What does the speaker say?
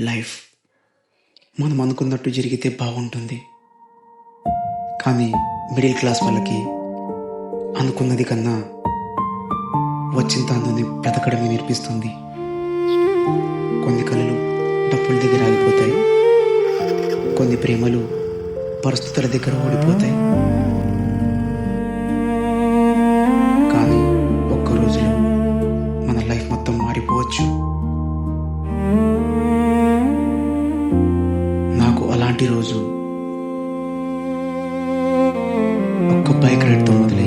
Life మనం అనుకున్నట్టు జరిగితే బాగుంటుంది. కానీ మిడిల్ క్లాస్ వాళ్ళకి అనుకున్నది కన్నా వచ్చిన తానుని బ్రతకడమే నేర్పిస్తుంది. కొన్ని కళలు డప్పుల దగ్గర ఆగిపోతాయి, కొన్ని ప్రేమలు పరిస్థితుల దగ్గర ఓడిపోతాయి. కానీ ఒక్క రోజులో మన లైఫ్ మొత్తం మారిపోవచ్చు. నాకు అలాంటి రోజు ఒక్క బైక్ రైడ్తో మొదలైంది.